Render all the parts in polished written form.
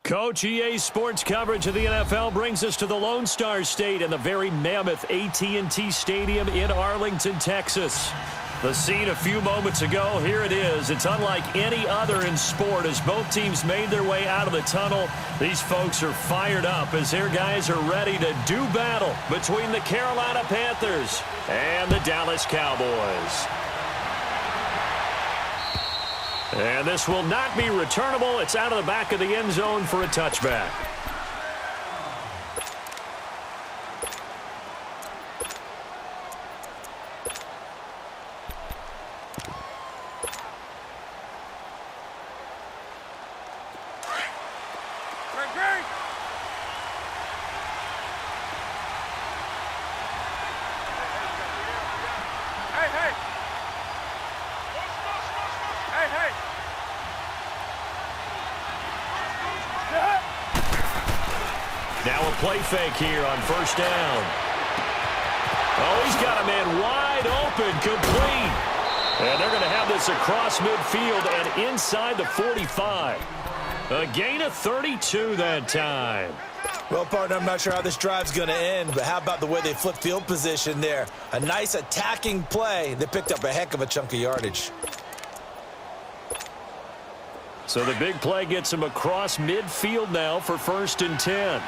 Coach, EA Sports coverage of the NFL brings us to the Lone Star State and the very mammoth AT&T Stadium in Arlington, Texas. The scene a few moments ago, here it is. It's unlike any other in sport as both teams made their way out of the tunnel. These folks are fired up as their guys are ready to do battle between the Carolina Panthers and the Dallas Cowboys. And this will not be returnable. It's out of the back of the end zone for a touchback. Now a play fake here on first down. Oh, he's got a man wide open, complete. And they're going to have this across midfield and inside the 45. A gain of 32 that time. Well, partner, I'm not sure how this drive's going to end, but how about the way they flip field position there? A nice attacking play. They picked up a heck of a chunk of yardage. So the big play gets him across midfield now for 1st and 10.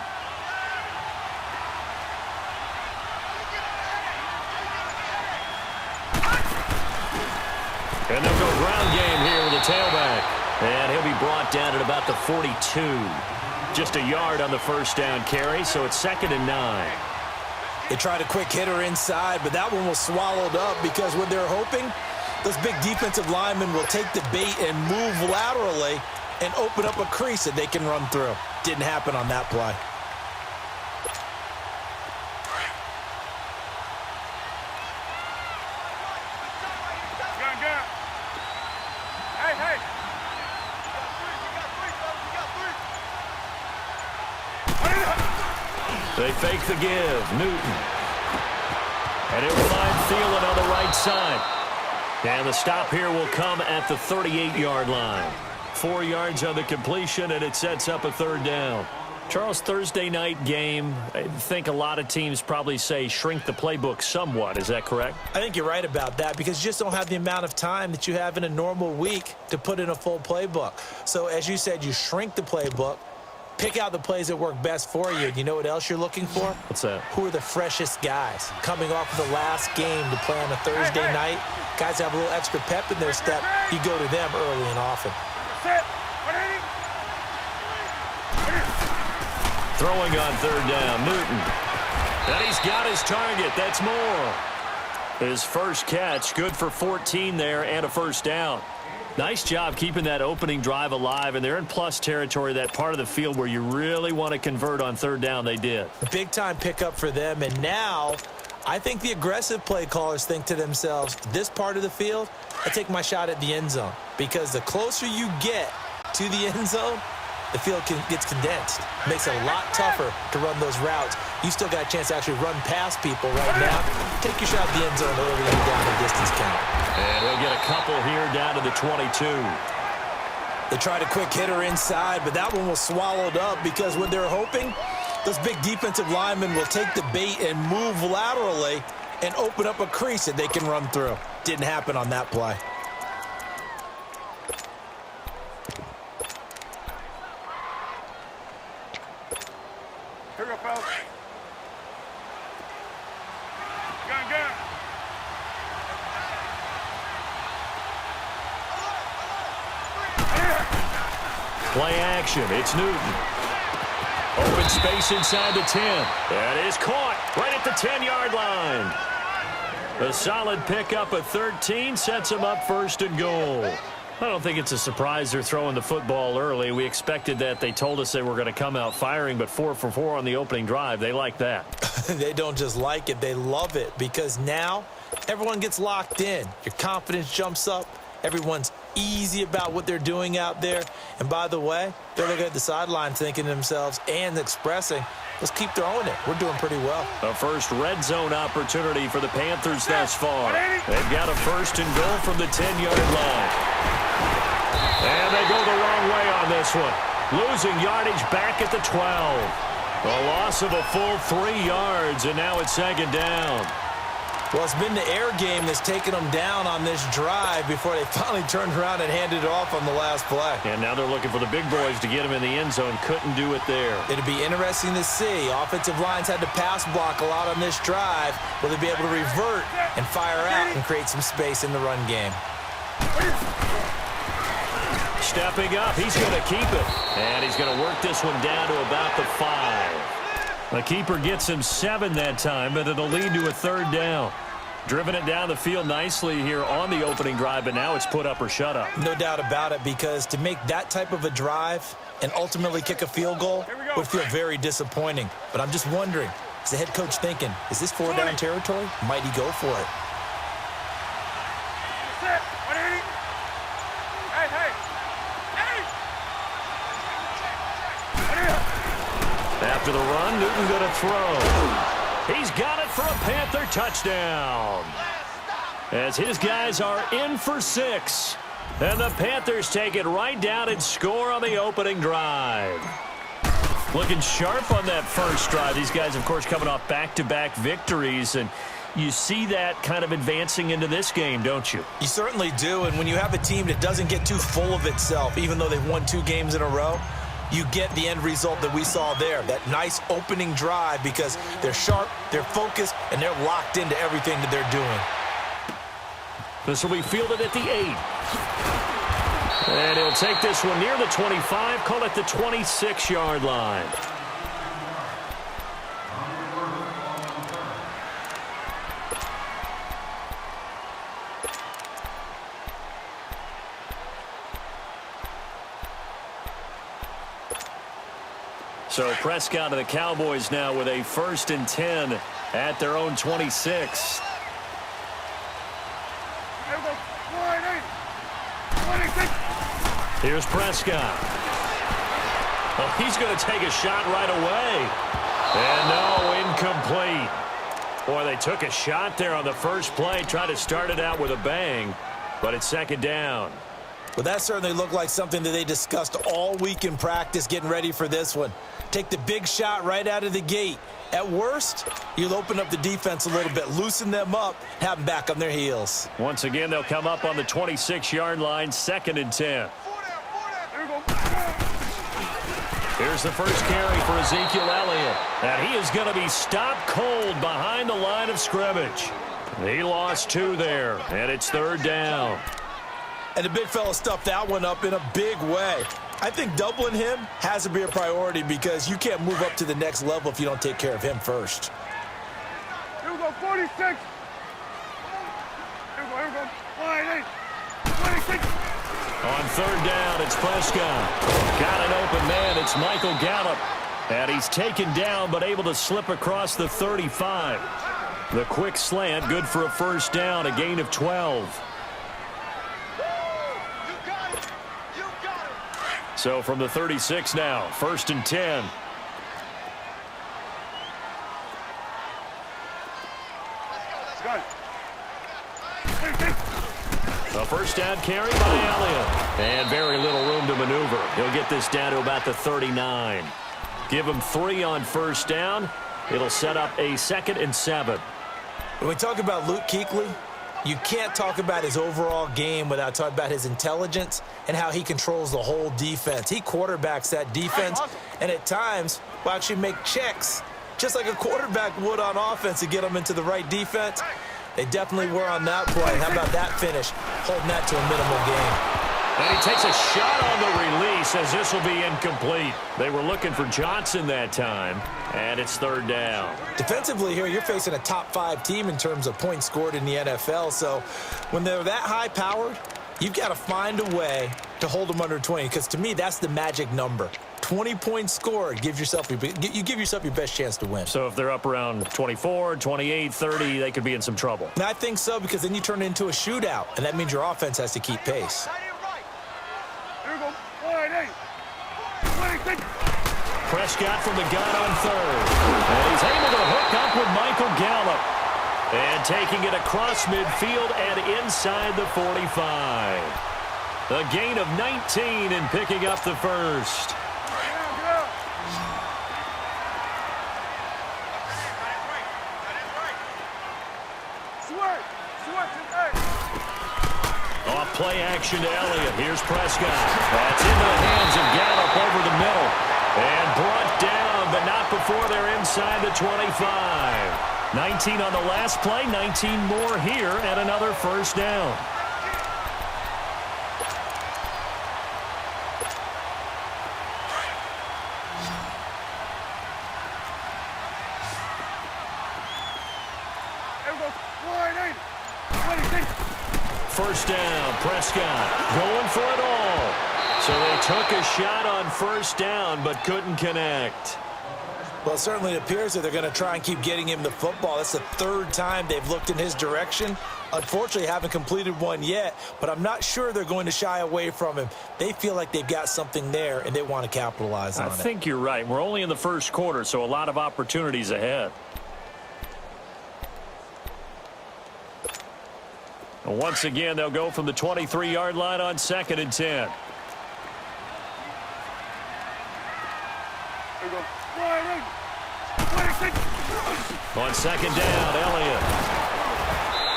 And they'll go ground game here with a tailback. And he'll be brought down at about the 42. Just a yard on the first down carry, so it's 2nd and 9. They tried a quick hitter inside, but that one was swallowed up because what they're hoping, those big defensive linemen will take the bait and move laterally and open up a crease that they can run through. Didn't happen on that play. They fake the give. Newton. And he'll find Thielen on the right side. And the stop here will come at the 38-yard line. 4 yards on the completion, and it sets up a 3rd down. Charles, Thursday night game, I think a lot of teams probably say shrink the playbook somewhat. Is that correct? I think you're right about that because you just don't have the amount of time that you have in a normal week to put in a full playbook. So as you said, you shrink the playbook. Pick out the plays that work best for you. You know what else you're looking for? What's that? Who are the freshest guys? Coming off of the last game to play on a Thursday night, guys have a little extra pep in their step. You go to them early and often. Throwing on 3rd down, Newton. And he's got his target. That's Moore. His first catch, good for 14 there and a 1st down. Nice job keeping that opening drive alive, and they're in plus territory, that part of the field where you really want to convert on 3rd down. They did. Big-time pickup for them, and now I think the aggressive play callers think to themselves, this part of the field, I take my shot at the end zone, because the closer you get to the end zone, the field gets condensed. Makes it a lot tougher to run those routes. You still got a chance to actually run past people right now. Take your shot at the end zone early and down the distance count. And he'll get a couple here down to the 22. They tried a quick hitter inside, but that one was swallowed up because what they're hoping, those big defensive linemen will take the bait and move laterally and open up a crease that they can run through. Didn't happen on that play. Here we go, fellas. Gun. Play action. It's Newton. Open space inside the 10. That is caught right at the 10-yard line. A solid pickup of 13 sets him up 1st and goal. I don't think it's a surprise they're throwing the football early. We expected that. They told us they were going to come out firing, but 4 for 4 on the opening drive. They like that. They don't just like it. They love it because now everyone gets locked in. Your confidence jumps up. Everyone's easy about what they're doing out there. And by the way, they're looking at the sideline thinking to themselves and expressing, let's keep throwing it. We're doing pretty well. A first red zone opportunity for the Panthers thus far. They've got a 1st and goal from the 10-yard line. And they go the wrong way on this one. Losing yardage back at the 12. A loss of a full 3 yards, and now it's second down. Well, it's been the air game that's taken them down on this drive before they finally turned around and handed it off on the last play. And now they're looking for the big boys to get him in the end zone. Couldn't do it there. It'll be interesting to see. Offensive lines had to pass block a lot on this drive. Will they be able to revert and fire out and create some space in the run game? Stepping up, he's going to keep it. And he's going to work this one down to about the 5. The keeper gets him 7 that time, but it'll lead to a third down. Driven it down the field nicely here on the opening drive, but now it's put up or shut up. No doubt about it, because to make that type of a drive and ultimately kick a field goal would feel very disappointing. But I'm just wondering, is the head coach thinking, is this 4-down territory? Might he go for it? After the run, Newton going to throw. He's got it for a Panther touchdown. As his guys are in for 6. And the Panthers take it right down and score on the opening drive. Looking sharp on that first drive. These guys, of course, coming off back-to-back victories. And you see that kind of advancing into this game, don't you? You certainly do. And when you have a team that doesn't get too full of itself, even though they've won 2 games in a row, you get the end result that we saw there, that nice opening drive, because they're sharp, they're focused, and they're locked into everything that they're doing. This will be fielded at the 8. And he'll take this one near the 25, call it the 26-yard line. So Prescott and the Cowboys now with a 1st and 10 at their own 26. Here's Prescott. Oh, he's going to take a shot right away. And no, incomplete. Boy, they took a shot there on the first play, tried to start it out with a bang, but it's second down. Well, that certainly looked like something that they discussed all week in practice getting ready for this one. Take the big shot right out of the gate. At worst, you'll open up the defense a little bit, loosen them up, have them back on their heels. Once again, they'll come up on the 26-yard line, 2nd and 10. Here's the first carry for Ezekiel Elliott. And he is going to be stopped cold behind the line of scrimmage. He lost 2 there, and it's 3rd down. And the big fella stuffed that one up in a big way. I think doubling him has to be a priority, because you can't move up to the next level if you don't take care of him first. Here we go, 46. Here we go. 26. On 3rd down, it's Prescott. Got an open man. It's Michael Gallup. And he's taken down, but able to slip across the 35. The quick slant, good for a 1st down, a gain of 12. So from the 36 now, 1st and 10. A 1st down carry by Elliott. And very little room to maneuver. He'll get this down to about the 39. Give him 3 on 1st down. It'll set up a 2nd and 7. When we talk about Luke Kuechly, you can't talk about his overall game without talking about his intelligence and how he controls the whole defense. He quarterbacks that defense, and at times will actually make checks, just like a quarterback would on offense, to get them into the right defense. They definitely were on that play. How about that finish, holding that to a minimal gain? And he takes a shot on the release, as this will be incomplete. They were looking for Johnson that time, and it's 3rd down. Defensively here, you're facing a top 5 team in terms of points scored in the NFL. So when they're that high-powered, you've got to find a way to hold them under 20, because to me, that's the magic number. 20 points scored, you give yourself your best chance to win. So if they're up around 24, 28, 30, they could be in some trouble. And I think so, because then you turn it into a shootout, and that means your offense has to keep pace. Prescott from the gun on 3rd. And he's able to hook up with Michael Gallup. And taking it across midfield and inside the 45. A gain of 19 and picking up the 1st. play action to Elliott. Here's Prescott. That's into the hands of Gallup over the middle. And brought down, but not before they're inside the 25. 19 on the last play, 19 more here, and another first down. First down, Prescott going for it all. So they took a shot on first down, but couldn't connect. Well, it certainly appears that they're going to try and keep getting him the football. That's the third time they've looked in his direction. Unfortunately, haven't completed one yet, but I'm not sure they're going to shy away from him. They feel like they've got something there, and they want to capitalize on it. I think you're right. We're only in the first quarter, so a lot of opportunities ahead. Once again, they'll go from the 23-yard line on 2nd and 10. On 2nd down, Elliott.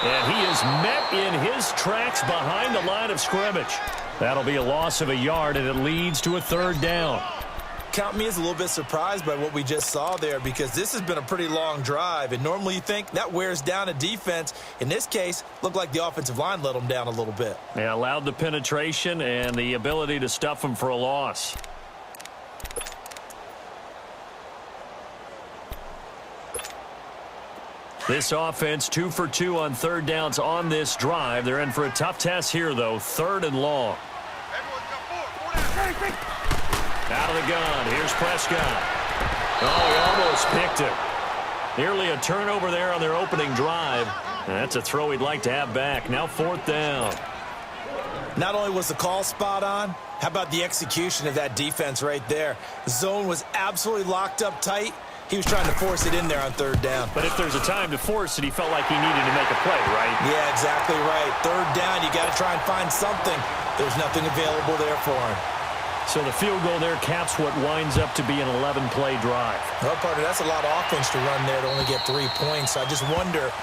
And he is met in his tracks behind the line of scrimmage. That'll be a loss of a yard, and it leads to a 3rd down. Count me as a little bit surprised by what we just saw there, because this has been a pretty long drive, and normally you think that wears down a defense. In this case, looked like the offensive line let them down a little bit. They allowed the penetration and the ability to stuff them for a loss. This offense 2 for 2 on 3rd downs on this drive. They're in for a tough test here, though. 3rd and long. Out of the gun. Here's Prescott. Oh, he almost picked it. Nearly a turnover there on their opening drive. And that's a throw he'd like to have back. Now 4th down. Not only was the call spot on, how about the execution of that defense right there? The zone was absolutely locked up tight. He was trying to force it in there on 3rd down. But if there's a time to force it, he felt like he needed to make a play, right? Yeah, exactly right. 3rd down, you got to try and find something. There's nothing available there for him. So the field goal there caps what winds up to be an 11-play drive. Well, partner, that's a lot of offense to run there to only get 3 points. I just wonder,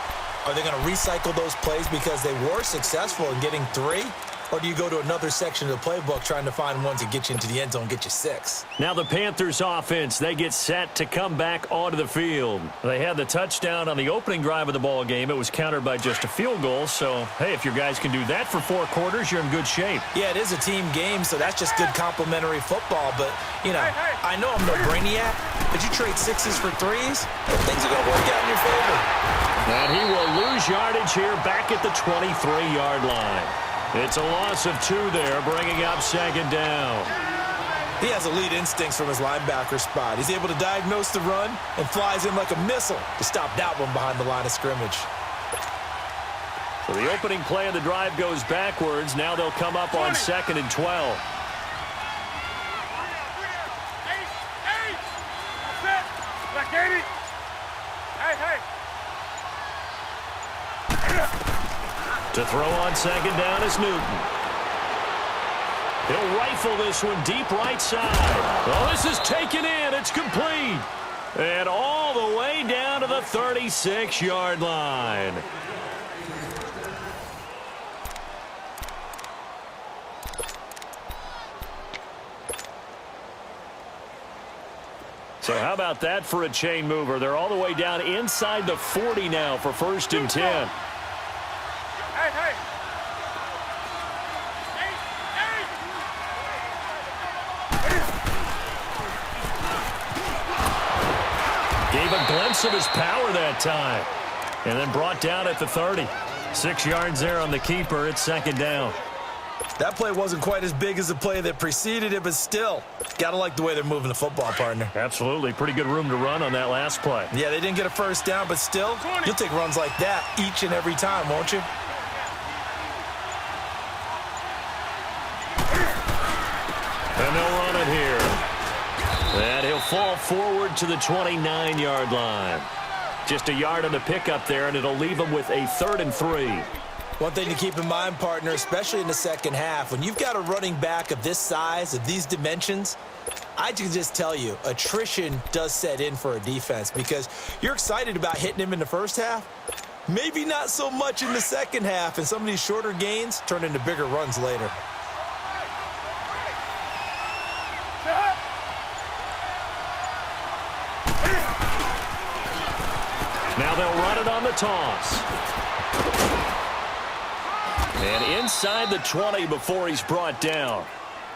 are they going to recycle those plays because they were successful in getting 3? Or do you go to another section of the playbook trying to find ones that get you into the end zone, get you 6? Now the Panthers offense, they get set to come back onto the field. They had the touchdown on the opening drive of the ball game. It was countered by just a field goal. So, hey, if your guys can do that for 4 quarters, you're in good shape. Yeah, it is a team game, so that's just good complimentary football. But, you know, I know I'm no brainiac, but you trade 6s for 3s, and things are going to work out in your favor. And he will lose yardage here back at the 23-yard line. It's a loss of 2 there, bringing up 2nd down. He has elite instincts from his linebacker spot. He's able to diagnose the run and flies in like a missile to stop that one behind the line of scrimmage. So the opening play of the drive goes backwards. Now they'll come up on 2nd and 12. To throw on 2nd down is Newton. He'll rifle this one deep right side. Well, this is taken in. It's complete. And all the way down to the 36-yard line. So how about that for a chain mover? They're all the way down inside the 40 now for 1st and 10. Gave a glimpse of his power that time. And then brought down at the 30. 6 yards there on the keeper. It's 2nd down. That play wasn't quite as big as the play that preceded it, but still, got to like the way they're moving the football, partner. Absolutely. Pretty good room to run on that last play. Yeah, they didn't get a 1st down, but still, you'll take runs like that each and every time, won't you? And they'll run it here. And he'll fall forward to the 29-yard line. Just a yard on the pickup there, and it'll leave him with a 3rd and 3. One thing to keep in mind, partner, especially in the second half, when you've got a running back of this size, of these dimensions, I can just tell you, attrition does set in for a defense because you're excited about hitting him in the first half, Maybe not so much in the second half, and some of these shorter gains turn into bigger runs later. Now they'll run it on the toss. And inside the 20 before he's brought down.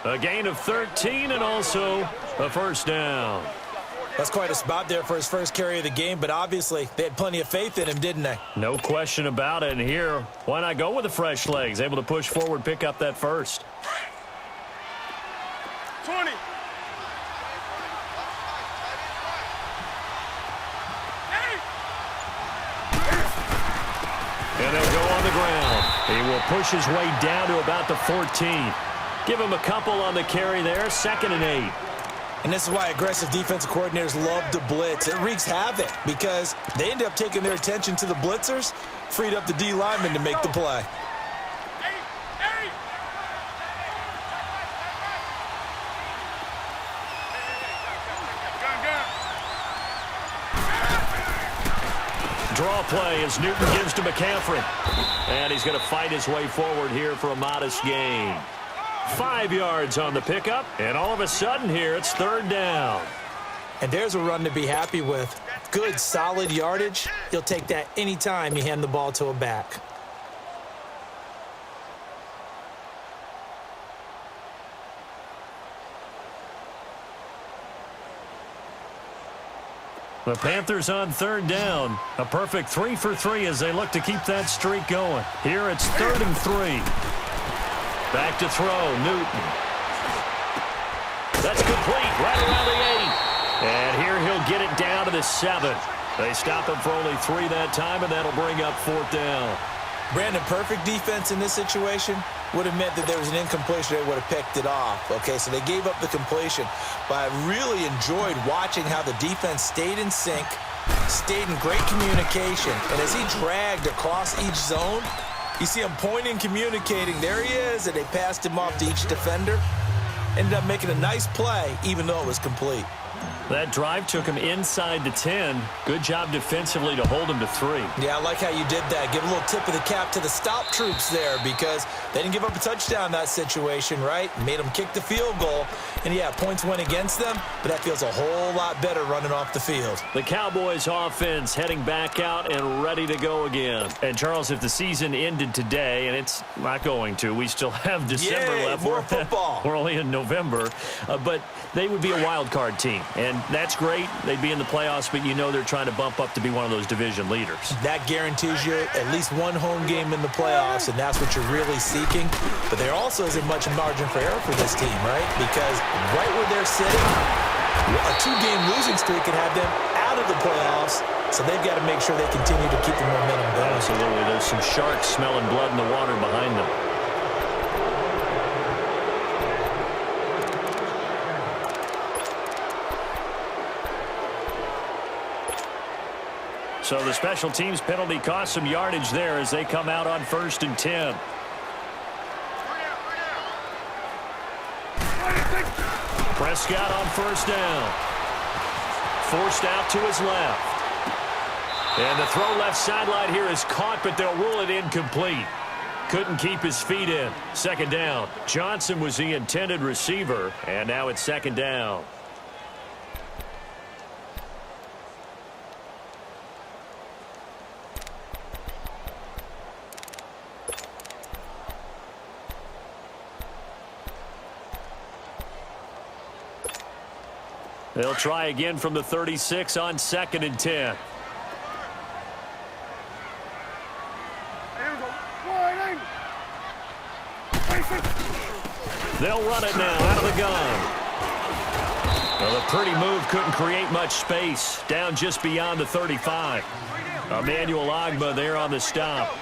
A gain of 13 and also a first down. That's quite a spot there for his first carry of the game, but obviously they had plenty of faith in him, didn't they? No question about it. And here, why not go with the fresh legs? Able to push forward, pick up that first. 20. And they'll go on the ground. He will push his way down to about the 14. Give him a couple on the carry there, 2nd and 8. And this is why aggressive defensive coordinators love to blitz. It wreaks havoc because they end up taking their attention to the blitzers, freed up the D lineman to make the play. Draw play as Newton gives to McCaffrey. And he's going to fight his way forward here for a modest gain. 5 yards on the pickup, and all of a sudden here it's 3rd down. And there's a run to be happy with. Good, solid yardage. You'll take that anytime you hand the ball to a back. The Panthers on 3rd down. A perfect 3 for 3 as they look to keep that streak going. Here it's 3rd and 3. Back to throw, Newton. That's complete, right around the 8. And here he'll get it down to the 7. They stop him for only 3 that time, and that'll bring up 4th down. Brandon, perfect defense in this situation would have meant that there was an incompletion. They would have picked it off. Okay, so they gave up the completion. But I really enjoyed watching how the defense stayed in sync, stayed in great communication. And as he dragged across each zone, you see him pointing, communicating. There he is, and they passed him off to each defender. Ended up making a nice play, even though it was complete. That drive took him inside the 10. Good job defensively to hold him to 3. Yeah, I like how you did that. Give a little tip of the cap to the stop troops there because they didn't give up a touchdown in that situation, right? Made them kick the field goal. And, yeah, points went against them, but that feels a whole lot better running off the field. The Cowboys offense heading back out and ready to go again. And, Charles, if the season ended today, and it's not going to, we still have December left. More football. We're only in November. But they would be a wild card team. And that's great. They'd be in the playoffs, but you know they're trying to bump up to be one of those division leaders. That guarantees you at least one home game in the playoffs, and that's what you're really seeking. But there also isn't much margin for error for this team, right? Because right where they're sitting, a 2-game losing streak can have them out of the playoffs, so they've got to make sure they continue to keep the momentum going. Absolutely. There's some sharks smelling blood in the water behind them. So the special teams penalty cost some yardage there as they come out on 1st and 10. Prescott on 1st down. Forced out to his left. And the throw left sideline here is caught, but they'll rule it incomplete. Couldn't keep his feet in. 2nd down. Johnson was the intended receiver, and now it's 2nd down. They'll try again from the 36 on 2nd and 10. They'll run it now out of the gun. Well, the pretty move couldn't create much space. Down just beyond the 35. Emmanuel Ogbah there on the stop.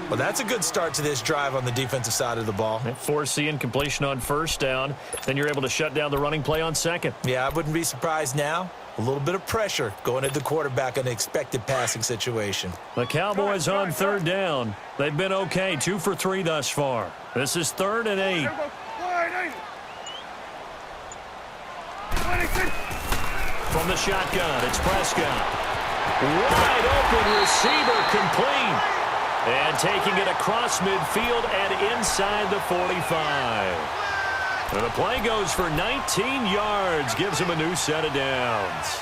Well, that's a good start to this drive on the defensive side of the ball. Force the incompletion on 1st down. Then you're able to shut down the running play on 2nd. Yeah, I wouldn't be surprised now. A little bit of pressure going at the quarterback in an expected passing situation. The Cowboys on 3rd down. They've been okay, 2 for 3 thus far. This is 3rd and 8. From the shotgun, it's Prescott. Wide open receiver complete. And taking it across midfield and inside the 45. And the play goes for 19 yards. Gives him a new set of downs.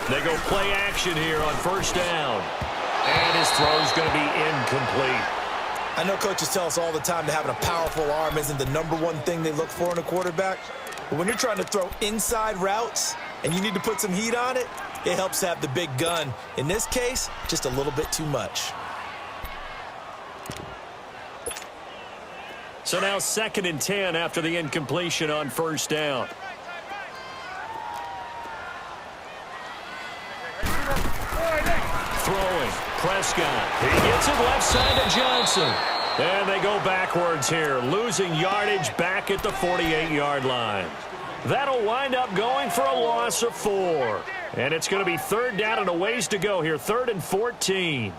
They go play action here on first down. And his throw's going to be incomplete. I know coaches tell us all the time that having a powerful arm isn't the #1 thing they look for in a quarterback. But when you're trying to throw inside routes and you need to put some heat on it, it helps to have the big gun. In this case, just a little bit too much. So now 2nd and 10 after the incompletion on first down. Throwing, Prescott. He gets it left side to Johnson. And they go backwards here, losing yardage back at the 48-yard line. That'll wind up going for a loss of 4. And it's going to be 3rd down and a ways to go here, 3rd and 14.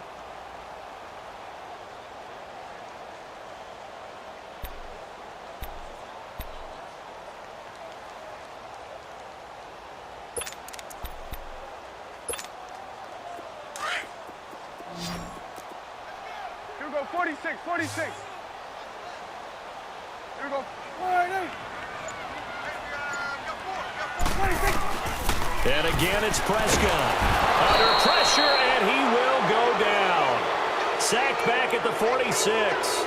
Here we go, 46, 46. Here we go, 46. And again, it's Prescott. Under pressure, and he will go down. Sacked back at the 46.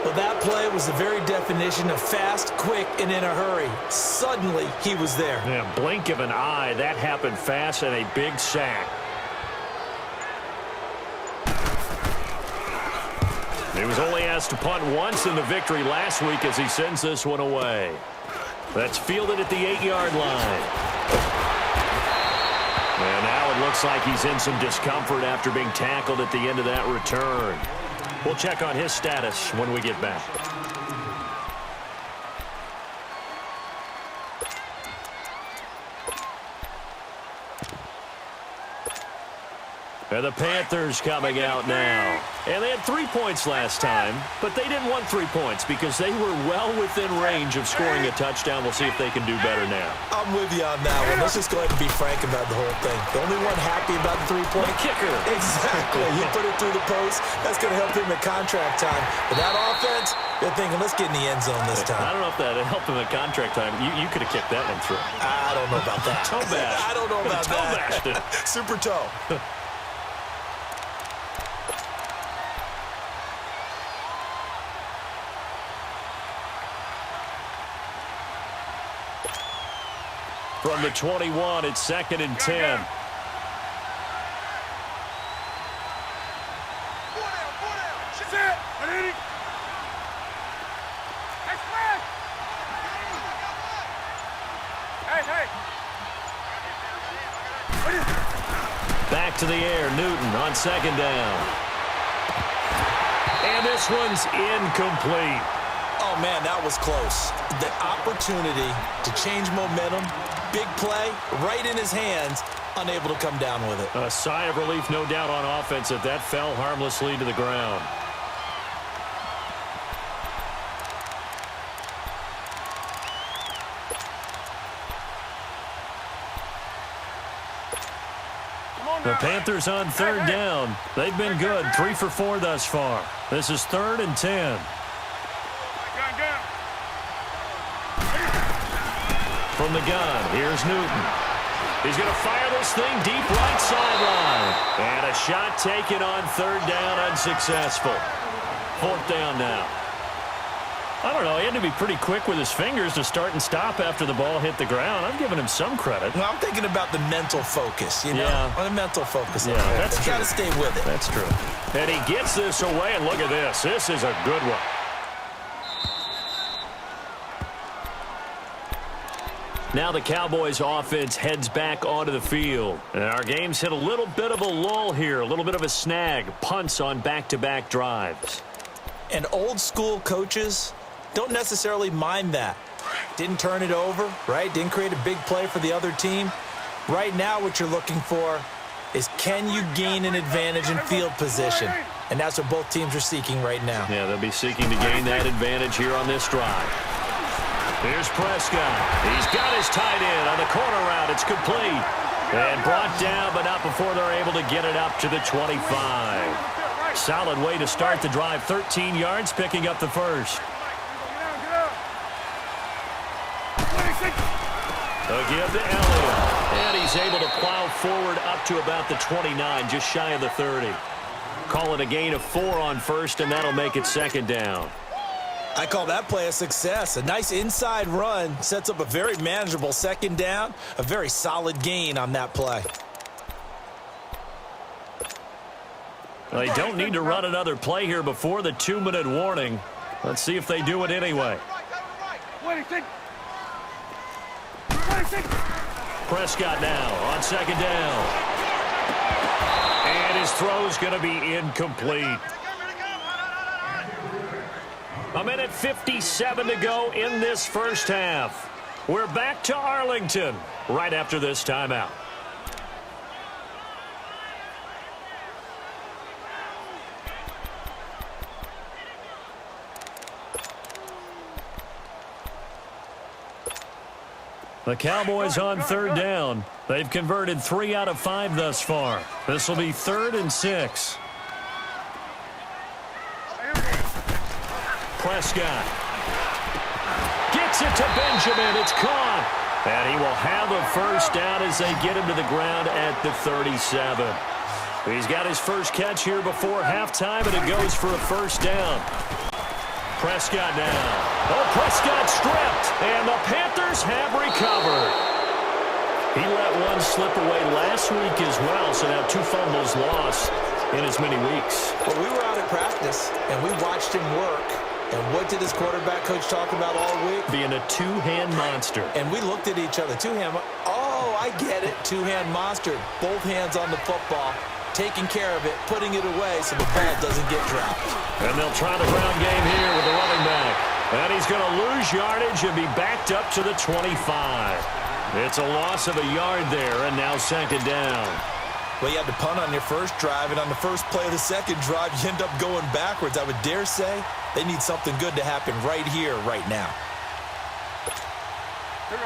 Well, that play was the very definition of fast, quick, and in a hurry. Suddenly, he was there. Yeah, blink of an eye. That happened fast and a big sack. He was only asked to punt once in the victory last week as he sends this one away. That's fielded at the 8-yard line. And now it looks like he's in some discomfort after being tackled at the end of that return. We'll check on his status when we get back. And the Panthers coming out now. And they had 3 points last time, but they didn't want 3 points because they were well within range of scoring a touchdown. We'll see if they can do better now. I'm with you on that one. Let's just go ahead and be frank about the whole thing. The only one happy about the 3-point kicker. Exactly. You put it through the post. That's going to help him at contract time. But that offense, they're thinking, let's get in the end zone this time. I don't know if that helped him at contract time. You could have kicked that one through. I don't know about that. Toe bash. I don't know about toe that. bashed it. Super toe. From the 21, it's 2nd and 10. Back to the air, Newton on 2nd down. And this one's incomplete. Oh, man, that was close. The opportunity to change momentum, big play, right in his hands, unable to come down with it. A sigh of relief, no doubt, on offense that fell harmlessly to the ground. The Panthers on 3rd down. They've been good, 3 for 4 thus far. This is 3rd and 10. From the gun, here's Newton. He's going to fire this thing deep right sideline. And a shot taken on 3rd down, unsuccessful. 4th down now. I don't know, he had to be pretty quick with his fingers to start and stop after the ball hit the ground. I'm giving him some credit. Well, I'm thinking about the mental focus, you know? Yeah. On the mental focus. Yeah, that's true. Got to stay with it. That's true. And he gets this away, and look at this. This is a good one. Now the Cowboys offense heads back onto the field. And our game's hit a little bit of a lull here, a little bit of a snag. Punts on back-to-back drives. And old school coaches don't necessarily mind that. Didn't turn it over, right? Didn't create a big play for the other team. Right now what you're looking for is can you gain an advantage in field position? And that's what both teams are seeking right now. Yeah, they'll be seeking to gain that advantage here on this drive. Here's Prescott. He's got his tight end on the corner route. It's complete. And brought down, but not before they're able to get it up to the 25. Solid way to start the drive. 13 yards, picking up the first. Again to Elliott. And he's able to plow forward up to about the 29, just shy of the 30. Call it a gain of 4 on first, and that'll make it second down. I call that play a success. A nice inside run sets up a very manageable second down. A very solid gain on that play. They don't need to run another play here before the 2-minute warning. Let's see if they do it anyway. Prescott now on second down. And his throw's going to be incomplete. 1:57 to go in this first half. We're back to Arlington right after this timeout. The Cowboys on third down. They've converted 3 out of 5 thus far. This will be 3rd and 6. Prescott gets it to Benjamin. It's caught. And he will have a first down as they get him to the ground at the 37. He's got his first catch here before halftime, and it goes for a first down. Prescott now. Oh, Prescott stripped, and the Panthers have recovered. He let one slip away last week as well, so now 2 fumbles lost in as many weeks. Well, we were out at practice, and we watched him work. And what did his quarterback coach talk about all week? Being a 2-hand monster. And we looked at each other. 2-hand. Oh, I get it. 2-hand monster. Both hands on the football, taking care of it, putting it away so the ball doesn't get dropped. And they'll try the ground game here with the running back. And he's going to lose yardage and be backed up to the 25. It's a loss of a yard there, and now second down. Well, you had to punt on your first drive, and on the first play of the second drive, you end up going backwards. I would dare say they need something good to happen right here, right now.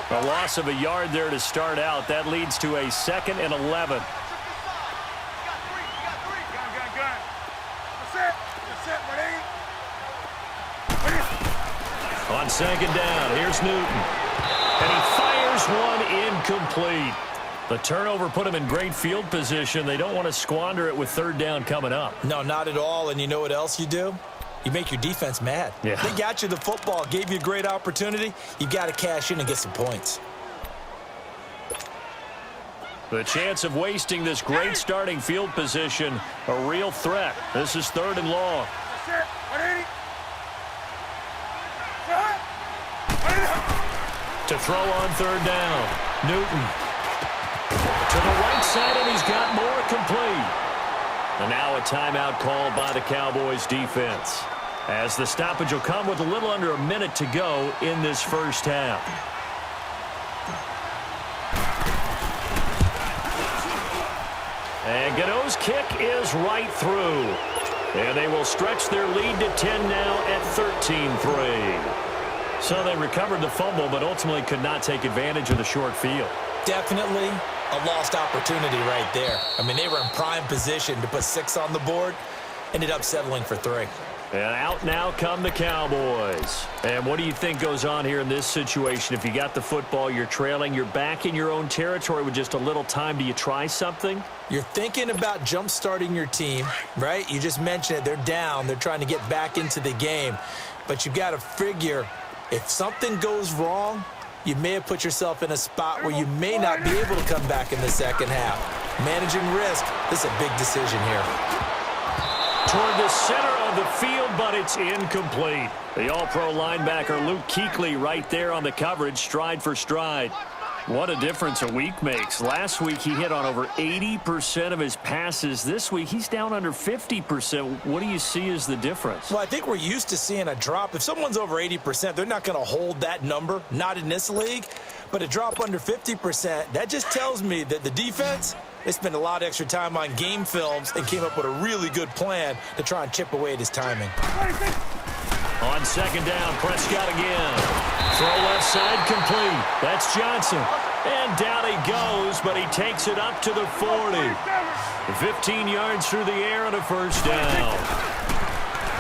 A loss of a yard there to start out. That leads to a 2nd and 11. On second down, here's Newton. And he fires one incomplete. The turnover put him in great field position. They don't want to squander it with third down coming up. No, not at all. And you know what else you do? You make your defense mad. Yeah. They got you the football, gave you a great opportunity. You got to cash in and get some points. The chance of wasting this great starting field position, a real threat. This is 3rd and long. To throw on third down, Newton. To the right side, and he's got more complete. And now a timeout called by the Cowboys defense, as the stoppage will come with a little under a minute to go in this first half. And Gano's kick is right through. And they will stretch their lead to 10 now at 13-3. So they recovered the fumble, but ultimately could not take advantage of the short field. Definitely a lost opportunity right there. I mean, they were in prime position to put 6 on the board. Ended up settling for 3. And out now come the Cowboys. And what do you think goes on here in this situation? If you got the football, you're trailing, you're back in your own territory with just a little time. Do you try something? You're thinking about jump-starting your team, right? You just mentioned it. They're down. They're trying to get back into the game. But you've got to figure if something goes wrong, you may have put yourself in a spot where you may not be able to come back in the second half. Managing risk, this is a big decision here. Toward the center of the field, but it's incomplete. The all-pro linebacker Luke Kuechly right there on the coverage, stride for stride. What a difference a week makes. Last week he hit on over 80% of his passes. This week he's down under 50%. What do you see as the difference? Well, I think we're used to seeing a drop. If someone's over 80%, they're not going to hold that number, not in this league. But a drop under 50%, that just tells me that the defense, they spent a lot of extra time on game films and came up with a really good plan to try and chip away at his timing. On second down, Prescott again. Throw left side complete. That's Johnson. And down he goes, but he takes it up to the 40. 15 yards through the air and a first down.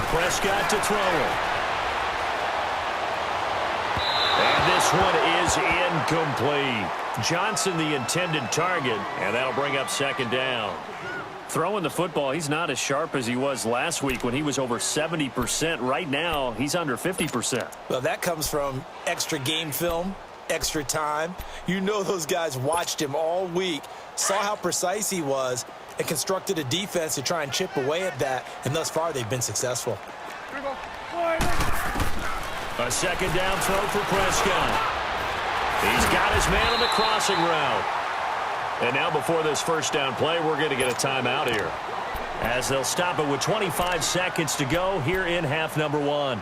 Prescott to throw it. And this one is incomplete. Johnson the intended target, and that'll bring up second down. Throwing the football, he's not as sharp as he was last week when he was over 70%. Right now, he's under 50%. Well, that comes from extra game film, extra time. You know those guys watched him all week, saw how precise he was, and constructed a defense to try and chip away at that, and thus far they've been successful. A second down throw for Prescott. He's got his man on the crossing route. And now before this first down play, we're going to get a timeout here, as they'll stop it with 25 seconds to go here in half number one.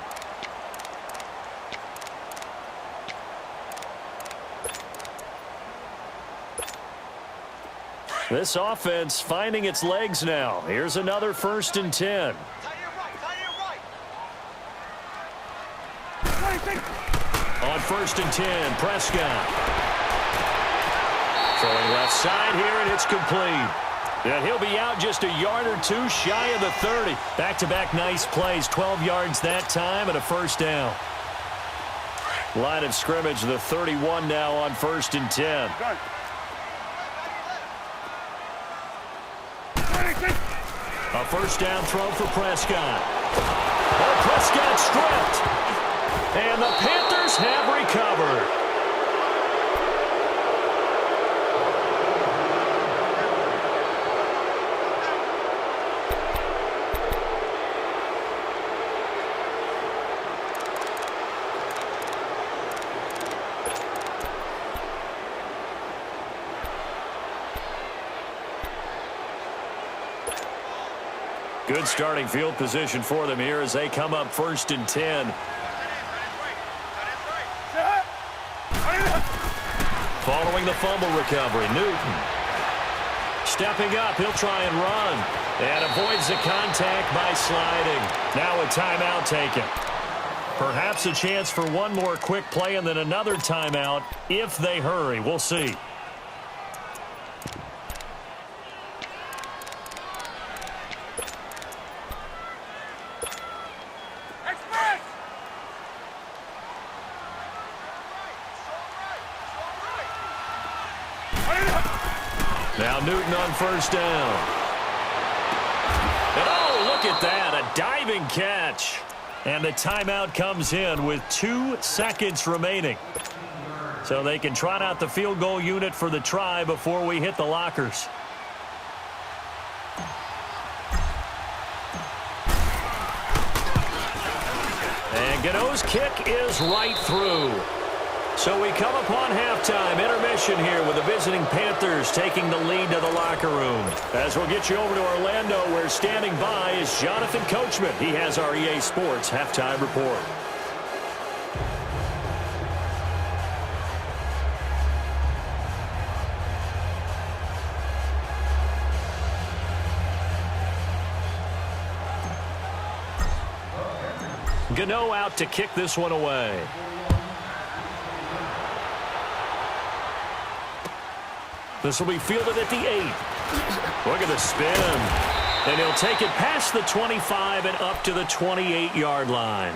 This offense finding its legs now. Here's another 1st and 10. On 1st and 10, Prescott. Throwing left side here, and it's complete. And he'll be out just a yard or two shy of the 30. Back-to-back nice plays, 12 yards that time, and a first down. Line of scrimmage, the 31 now on 1st and 10. A first down throw for Prescott. Oh, Prescott stripped. And the Panthers have recovered. Good starting field position for them here as they come up 1st and 10. Following the fumble recovery, Newton. Stepping up, he'll try and run. And avoids the contact by sliding. Now a timeout taken. Perhaps a chance for one more quick play and then another timeout if they hurry. We'll see. Now Newton on first down. And oh, look at that, a diving catch. And the timeout comes in with 2 seconds remaining. So they can trot out the field goal unit for the try before we hit the lockers. And Gano's kick is right through. So we come upon halftime, intermission here with the visiting Panthers taking the lead to the locker room. As we'll get you over to Orlando, where standing by is Jonathan Coachman. He has our EA Sports halftime report. Gano out to kick this one away. This will be fielded at the 8. Look at the spin. And he'll take it past the 25 and up to the 28-yard line.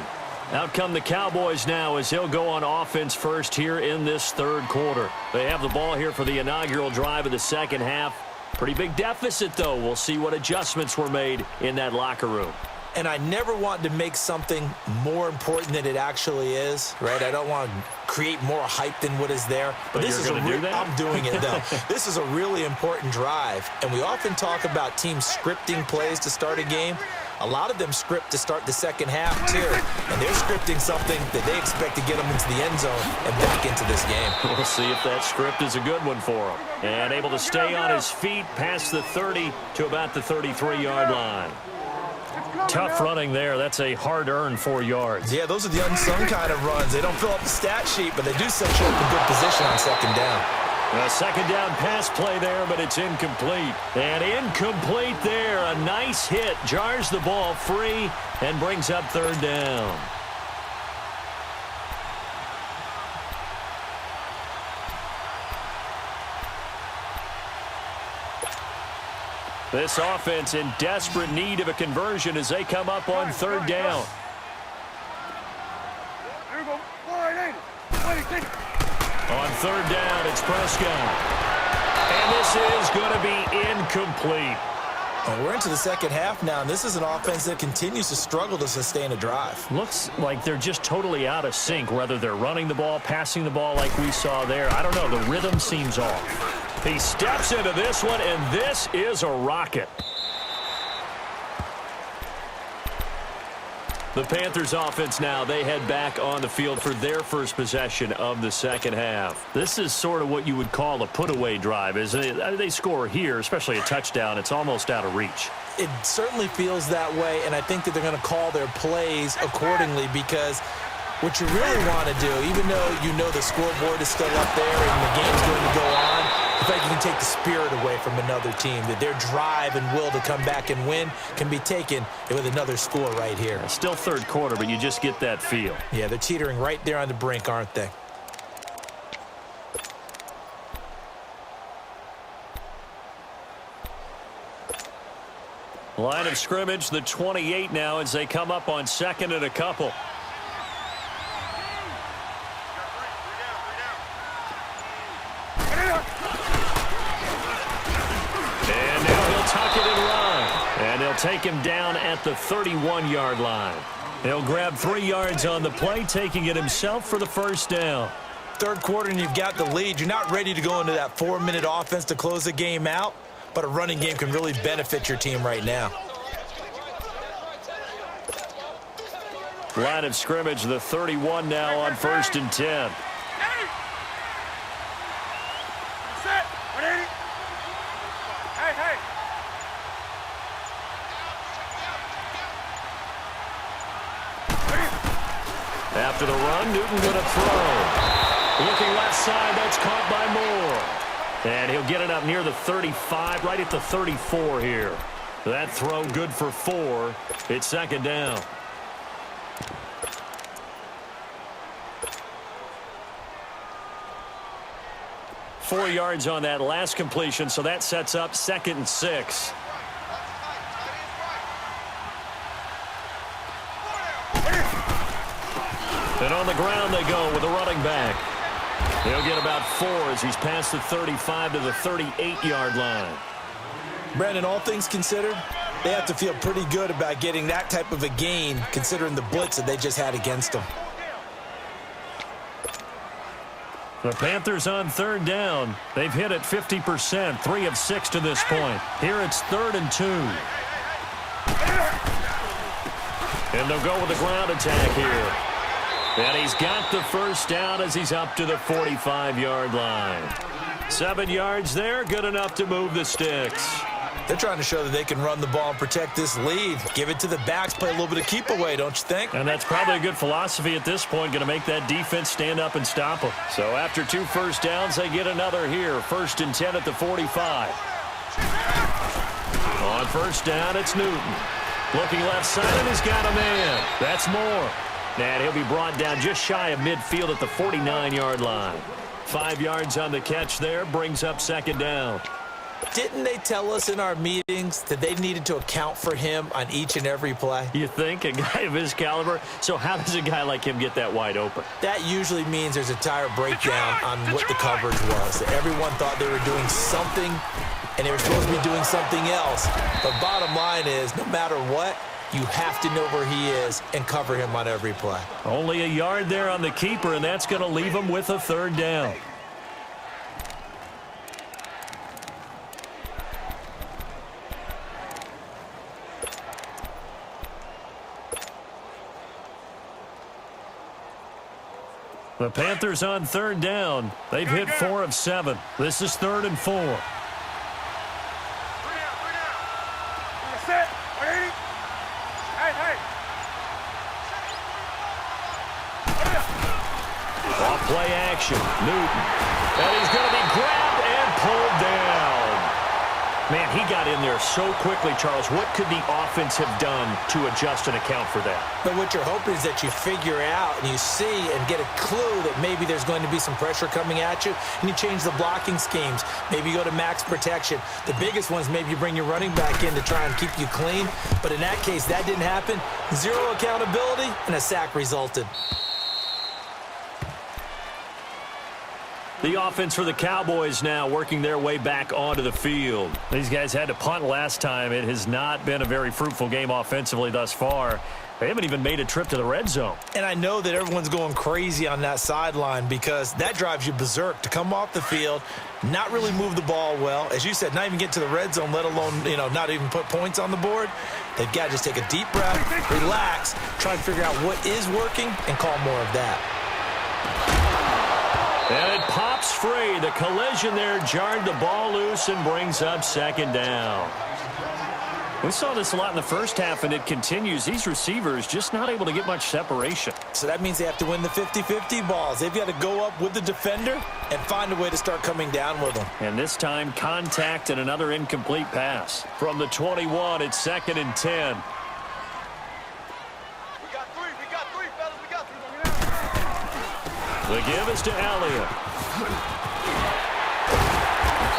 Out come the Cowboys now as he'll go on offense first here in this third quarter. They have the ball here for the inaugural drive of the second half. Pretty big deficit, though. We'll see what adjustments were made in that locker room. And I never want to make something more important than it actually is, right? I don't want to create more hype than what is there. But this is I'm doing it, though. This is a really important drive. And we often talk about teams scripting plays to start a game. A lot of them script to start the second half, too. And they're scripting something that they expect to get them into the end zone and back into this game. We'll see if that script is a good one for him. And able to stay on his feet past the 30 to about the 33-yard line. Tough running there. That's a hard-earned 4 yards. Yeah, those are the unsung kind of runs. They don't fill up the stat sheet, but they do set you up in good position on second down. A second down pass play there, but it's incomplete. And incomplete there. A nice hit. Jars the ball free and brings up third down. This offense in desperate need of a conversion as they come up on third down. On third down, it's Prescott. And this is going to be incomplete. And we're into the second half now, and this is an offense that continues to struggle to sustain a drive. Looks like they're just totally out of sync, whether they're running the ball, passing the ball like we saw there. I don't know. The rhythm seems off. He steps into this one, and this is a rocket. The Panthers offense now, they head back on the field for their first possession of the second half. This is sort of what you would call a put-away drive, isn't it? They score here, especially a touchdown. It's almost out of reach. It certainly feels that way, and I think that they're going to call their plays accordingly because what you really want to do, even though you know the scoreboard is still up there and the game's going to go on, in fact, you can take the spirit away from another team, that their drive and will to come back and win can be taken with another score right here. Still third quarter, but you just get that feel. Yeah, they're teetering right there on the brink, aren't they? Line of scrimmage, the 28 now as they come up on second and a couple. Tuck it and run. And they'll take him down at the 31-yard line. He'll grab 3 yards on the play, taking it himself for the first down. Third quarter and you've got the lead. You're not ready to go into that 4-minute offense to close the game out, but a running game can really benefit your team right now. Line of scrimmage, the 31 now on 1st and 10. After the run, Newton going to throw. Looking left side, that's caught by Moore. And he'll get it up near the 35, right at the 34 here. That throw good for 4. It's second down. Four yards on that last completion, so that sets up 2nd and 6. And on the ground they go with a running back. He'll get about 4 as he's past the 35 to the 38-yard line. Brandon, all things considered, they have to feel pretty good about getting that type of a gain considering the blitz that they just had against them. The Panthers on third down. They've hit it 50%, 3 of 6 to this point. Here it's 3rd and 2. And they'll go with the ground attack here. And he's got the first down as he's up to the 45-yard line. 7 yards there, good enough to move the sticks. They're trying to show that they can run the ball and protect this lead. Give it to the backs, play a little bit of keep away, don't you think? And that's probably a good philosophy at this point, going to make that defense stand up and stop them. So after 2 first downs, they get another here. 1st and 10 at the 45. On first down, it's Newton. Looking left side, and he's got a man. That's Moore. And he'll be brought down just shy of midfield at the 49-yard line. 5 yards on the catch there, brings up second down. Didn't they tell us in our meetings that they needed to account for him on each and every play? You think? A guy of his caliber? So how does a guy like him get that wide open? That usually means there's a tire breakdown on what the coverage was. Everyone thought they were doing something, and they were supposed to be doing something else. But bottom line is, no matter what, you have to know where he is and cover him on every play. Only a yard there on the keeper, and that's going to leave him with a third down. The Panthers on third down. They've hit 4 of 7. This is 3rd and 4. Off play action. Newton. And he's going to be grabbed and pulled down. Man, he got in there so quickly, Charles. What could the offense have done to adjust and account for that? But what you're hoping is that you figure out and you see and get a clue that maybe there's going to be some pressure coming at you, and you change the blocking schemes. Maybe you go to max protection. The biggest ones, maybe you bring your running back in to try and keep you clean. But in that case, that didn't happen. Zero accountability, and a sack resulted. The offense for the Cowboys now working their way back onto the field. These guys had to punt last time. It has not been a very fruitful game offensively thus far. They haven't even made a trip to the red zone. And I know that everyone's going crazy on that sideline because that drives you berserk to come off the field, not really move the ball well. As you said, not even get to the red zone, let alone, not even put points on the board. They've got to just take a deep breath, relax, try and figure out what is working, and call more of that. And it pops free. The collision there jarred the ball loose and brings up second down. We saw this a lot in the first half, and it continues. These receivers just not able to get much separation. So that means they have to win the 50-50 balls. They've got to go up with the defender and find a way to start coming down with them. And this time, contact and another incomplete pass. From the 21, it's 2nd and 10. The give is to Elliott.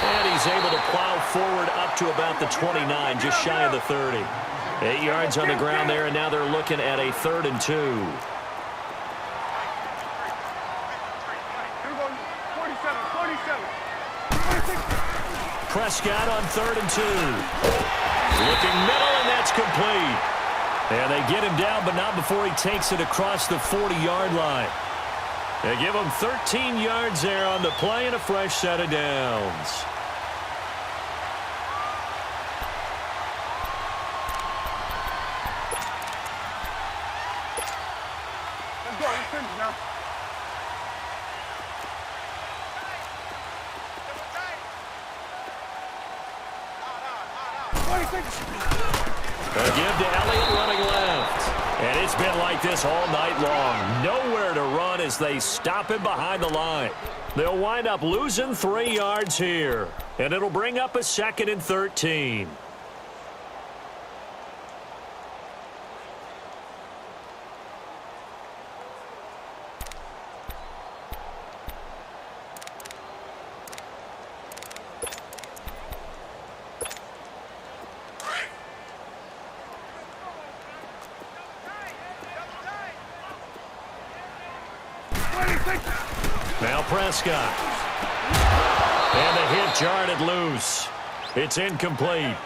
And he's able to plow forward up to about the 29, just shy of the 30. 8 yards on the ground there, and now they're looking at a 3rd and 2. 47. Prescott on 3rd and 2. Looking middle, and that's complete. And they get him down, but not before he takes it across the 40-yard line. They give him 13 yards there on the play and a fresh set of downs. Let's go. Let's finish now. A give to Elliott running left. And it's been like this all night long. Nowhere to run as they stop him behind the line. They'll wind up losing 3 yards here. And it'll bring up a 2nd and 13. Now Prescott. And the hit jarred it loose. It's incomplete.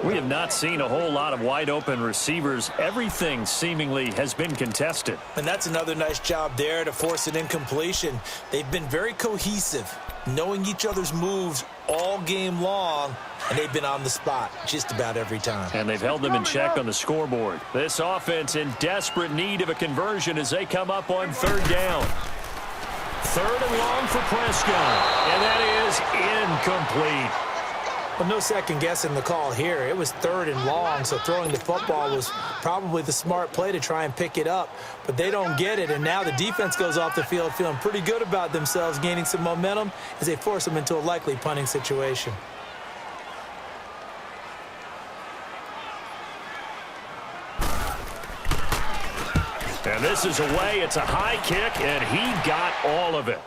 We have not seen a whole lot of wide open receivers. Everything seemingly has been contested. And that's another nice job there to force an incompletion. They've been very cohesive, knowing each other's moves all game long, and they've been on the spot just about every time. And they've held them in check on the scoreboard. This offense in desperate need of a conversion as they come up on 3rd down. 3rd and long for Prescott. And that is incomplete. Well, no second guessing the call here. It was 3rd and long, so throwing the football was probably the smart play to try and pick it up. But they don't get it, and now the defense goes off the field feeling pretty good about themselves, gaining some momentum as they force them into a likely punting situation. And this is away. It's a high kick, and he got all of it.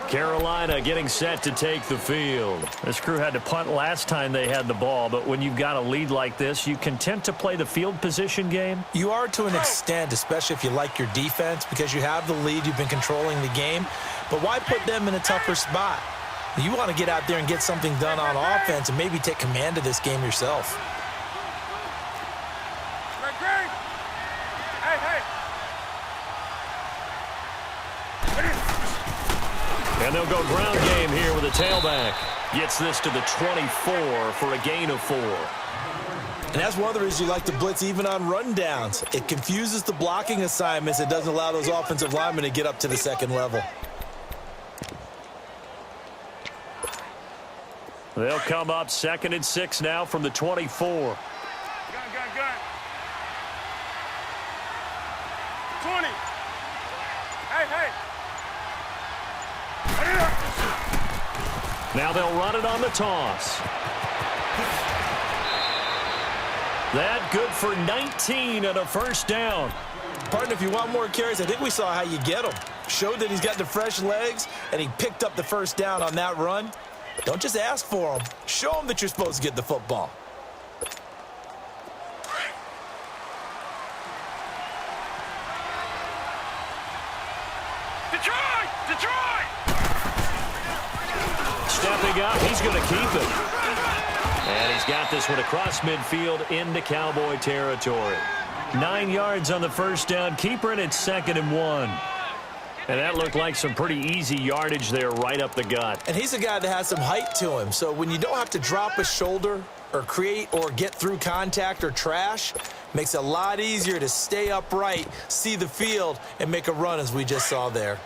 Carolina getting set to take the field. This crew had to punt last time they had the ball, but when you've got a lead like this, you content to play the field position game? You are to an extent, especially if you like your defense, because you have the lead, you've been controlling the game. But why put them in a tougher spot? You want to get out there and get something done on offense and maybe take command of this game yourself. And they'll go ground game here with a tailback. Gets this to the 24 for a gain of 4. And that's one of the reasons you like to blitz even on rundowns. It confuses the blocking assignments. It doesn't allow those offensive linemen to get up to the second level. They'll come up 2nd and 6 now from the 24. Gun. 20. Hey. Now they'll run it on the toss. That good for 19 and a first down. Partner, if you want more carries, I think we saw how you get him. Showed that he's got the fresh legs, and he picked up the first down on that run. Don't just ask for him. Show him that you're supposed to get the football. Detroit! Stepping up, he's going to keep it. And he's got this one across midfield into Cowboy territory. 9 yards on the first down. Keeper, and it's 2nd and 1. And that looked like some pretty easy yardage there right up the gut. And he's a guy that has some height to him. So when you don't have to drop a shoulder or create or get through contact or trash, makes it a lot easier to stay upright, see the field, and make a run as we just saw there.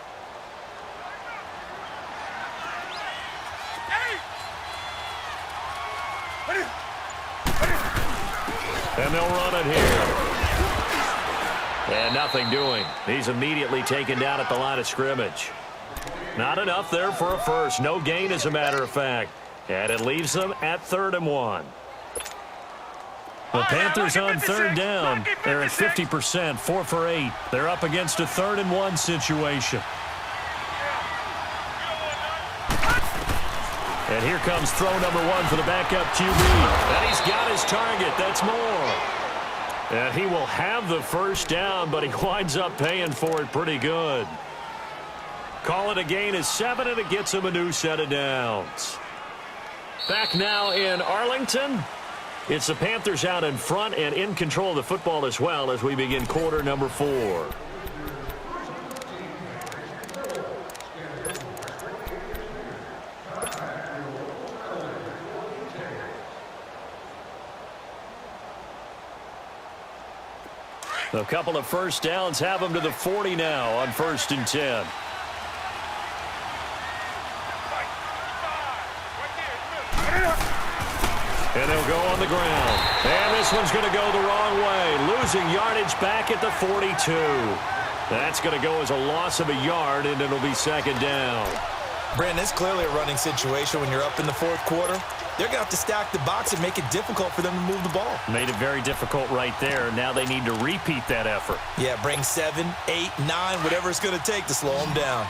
And they'll run it here. And nothing doing. He's immediately taken down at the line of scrimmage. Not enough there for a first. No gain, as a matter of fact. And it leaves them at 3rd and 1. The Panthers on 3rd down. They're at 50%, 4 for 8. They're up against a 3rd and 1 situation. And here comes throw number 1 for the backup QB. And he's got his target. That's more. And he will have the first down, but he winds up paying for it pretty good. Call it a gain of 7, and it gets him a new set of downs. Back now in Arlington. It's the Panthers out in front and in control of the football as well as we begin quarter number 4. A couple of first downs have them to the 40 now on 1st and 10. And they'll go on the ground. And this one's going to go the wrong way. Losing yardage back at the 42. That's going to go as a loss of a yard, and it'll be 2nd down. Brandon, it's clearly a running situation when you're up in the 4th quarter. They're going to have to stack the box and make it difficult for them to move the ball. Made it very difficult right there. Now they need to repeat that effort. Yeah, bring 7, 8, 9, whatever it's going to take to slow them down.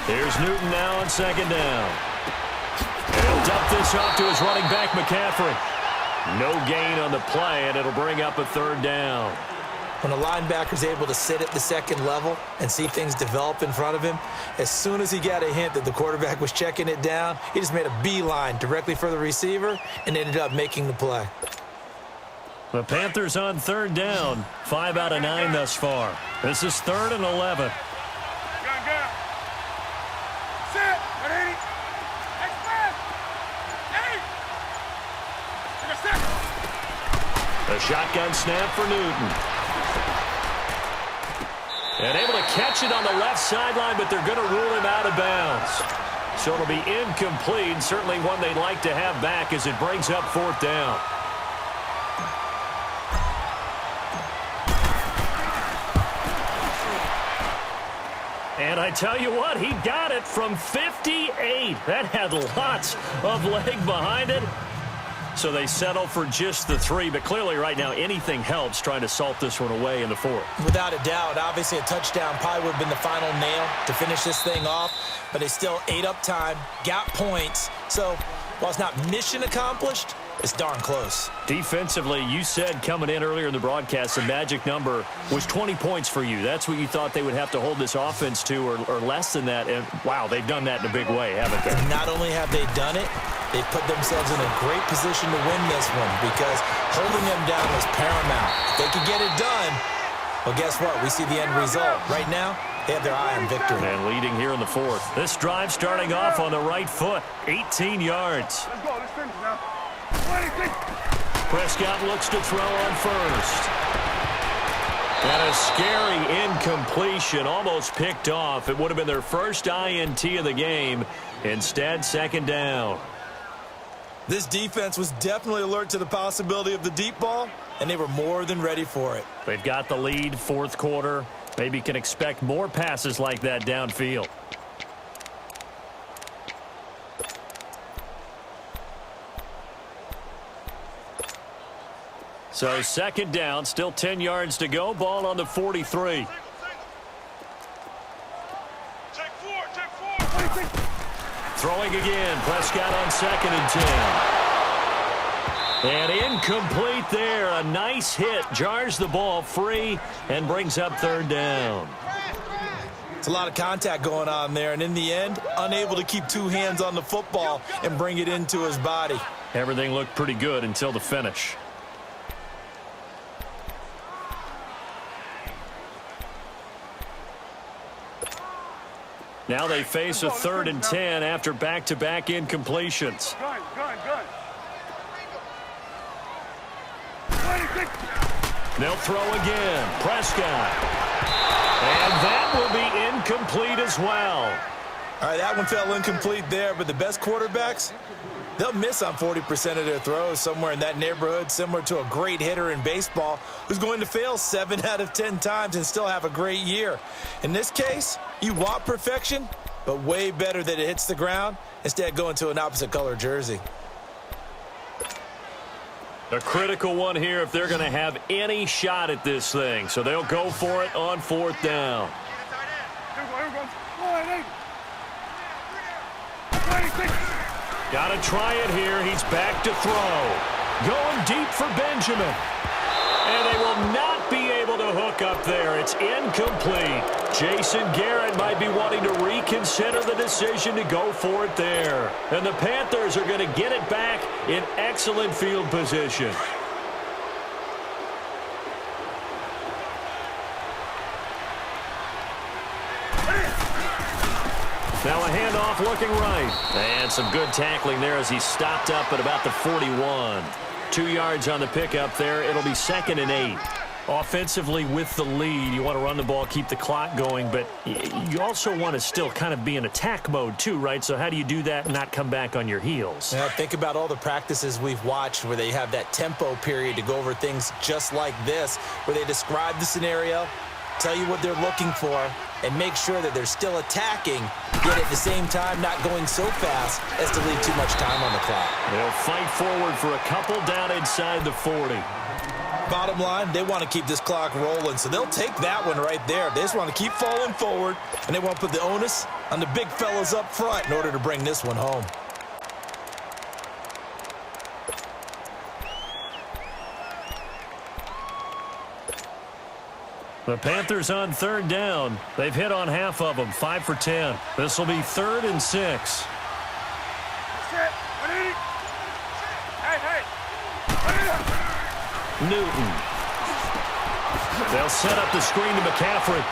Here's Newton now on 2nd down. And he'll dump this off to his running back, McCaffrey. No gain on the play, and it'll bring up a 3rd down. When a linebacker's able to sit at the 2nd level and see things develop in front of him, as soon as he got a hint that the quarterback was checking it down, he just made a beeline directly for the receiver and ended up making the play. The Panthers on 3rd down, 5 out of 9 thus far. This is 3rd and 11. Gun. Sit. 180. Express. 8. A shotgun snap for Newton. And able to catch it on the left sideline, but they're going to rule him out of bounds. So it'll be incomplete, certainly one they'd like to have back as it brings up 4th down. And I tell you what, he got it from 58. That had lots of leg behind it. So they settle for just the 3, but clearly right now anything helps trying to salt this one away in the 4th. Without a doubt, obviously a touchdown probably would have been the final nail to finish this thing off, but they still ate up time, got points. So while it's not mission accomplished, it's darn close. Defensively, you said coming in earlier in the broadcast, the magic number was 20 points for you. That's what you thought they would have to hold this offense to, or less than that. And, wow, they've done that in a big way, haven't they? And not only have they done it, they've put themselves in a great position to win this one because holding them down was paramount. If they could get it done, well, guess what? We see the end result. Right now, they have their eye on victory. And leading here in the 4th. This drive starting off on the right foot, 18 yards. Let's go. Let's finish now. Prescott looks to throw on 1st. And a scary incompletion, almost picked off. It would have been their first INT of the game. Instead, 2nd down. This defense was definitely alert to the possibility of the deep ball, and they were more than ready for it. They've got the lead, fourth quarter. Maybe can expect more passes like that downfield. So second down, still 10 yards to go. Ball on the 43. Throwing again. Prescott on second and 10. And incomplete there. A nice hit. Jars the ball free and brings up third down. It's a lot of contact going on there, and in the end, unable to keep two hands on the football and bring it into his body. Everything looked pretty good until the finish. Now they face a third and 10 after back-to-back incompletions. They'll throw again. Prescott. And that will be incomplete as well. All right, that one fell incomplete there, but the best quarterbacks, they'll miss on 40% of their throws, somewhere in that neighborhood, similar to a great hitter in baseball who's going to fail 7 out of 10 times and still have a great year. In this case, you want perfection, but way better that it hits the ground instead of going to an opposite color jersey. A critical one here if they're going to have any shot at this thing. So they'll go for it on fourth down. Got to try it here. He's back to throw. Going deep for Benjamin. And they will not be able to hook up there. It's incomplete. Jason Garrett might be wanting to reconsider the decision to go for it there. And the Panthers are going to get it back in excellent field position. Now a handoff looking right. And some good tackling there as he stopped up at about the 41. 2 yards on the pickup there. It'll be second and 8. Offensively with the lead, you want to run the ball, keep the clock going, but you also want to still kind of be in attack mode too, right? So how do you do that and not come back on your heels? Now think about all the practices we've watched where they have that tempo period to go over things just like this, where they describe the scenario, tell you what they're looking for, and make sure that they're still attacking, yet at the same time not going so fast as to leave too much time on the clock. They'll fight forward for a couple down inside the 40. Bottom line, they want to keep this clock rolling, so they'll take that one right there. They just want to keep falling forward, and they want to put the onus on the big fellas up front in order to bring this one home. The Panthers on third down. They've hit on half of them, 5 for 10. This will be third and 6. Newton. They'll set up the screen to McCaffrey.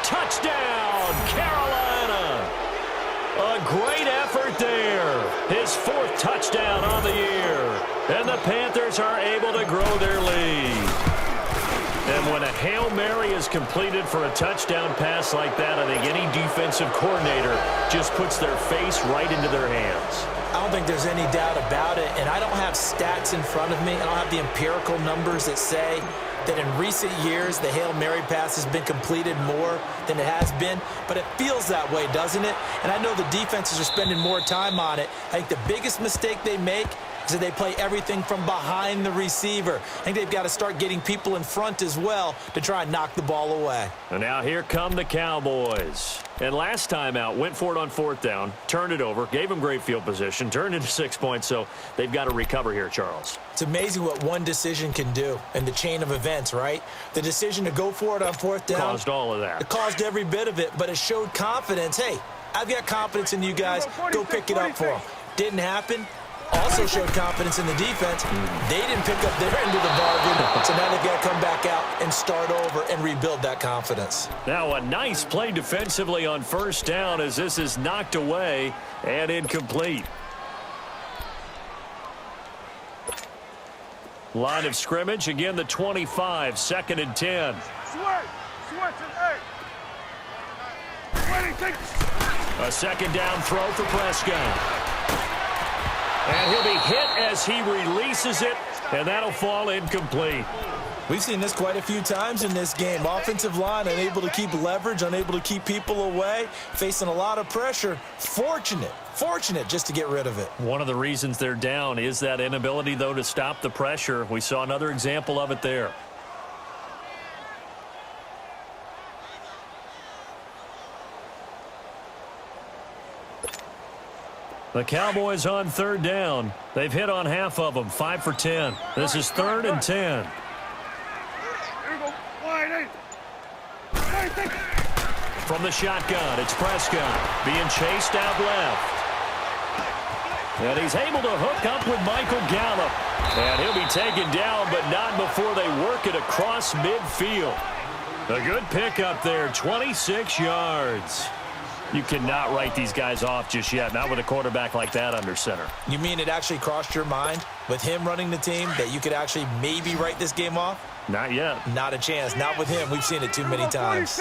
Touchdown, Carolina. A great effort there. His 4th touchdown on the year. And the Panthers are able to grow their lead. And when a Hail Mary is completed for a touchdown pass like that, I think any defensive coordinator just puts their face right into their hands. I don't think there's any doubt about it, and I don't have stats in front of me. I don't have the empirical numbers that say that in recent years the Hail Mary pass has been completed more than it has been, but it feels that way, doesn't it? And I know the defenses are spending more time on it. I think the biggest mistake they make is that they play everything from behind the receiver. I think they've got to start getting people in front as well to try and knock the ball away. And now here come the Cowboys. And last time out, went for it on fourth down, turned it over, gave them great field position, turned into 6 points, so they've got to recover here, Charles. It's amazing what one decision can do in the chain of events, right? The decision to go for it on fourth down caused all of that. It caused every bit of it, but it showed confidence. Hey, I've got confidence in you guys. Go pick it up for them. Didn't happen. Also showed confidence in the defense. They didn't pick up their end of the bargain, so now they've got to come back out and start over and rebuild that confidence. Now a nice play defensively on first down as this is knocked away and incomplete. Line of scrimmage, again the 25, second and 10. A second down throw for Prescott. And he'll be hit as he releases it, and that'll fall incomplete. We've seen this quite a few times in this game. Offensive line unable to keep leverage, unable to keep people away, facing a lot of pressure. Fortunate just to get rid of it. One of the reasons they're down is that inability, though, to stop the pressure. We saw another example of it there. The Cowboys on third down. They've hit on half of them, 5 for 10. This is 3rd and 10. From the shotgun, it's Prescott being chased out left. And he's able to hook up with Michael Gallup. And he'll be taken down, but not before they work it across midfield. A good pickup there, 26 yards. You cannot write these guys off just yet, not with a quarterback like that under center. You mean it actually crossed your mind with him running the team that you could actually maybe write this game off? Not yet. Not a chance. Not with him. We've seen it too many times.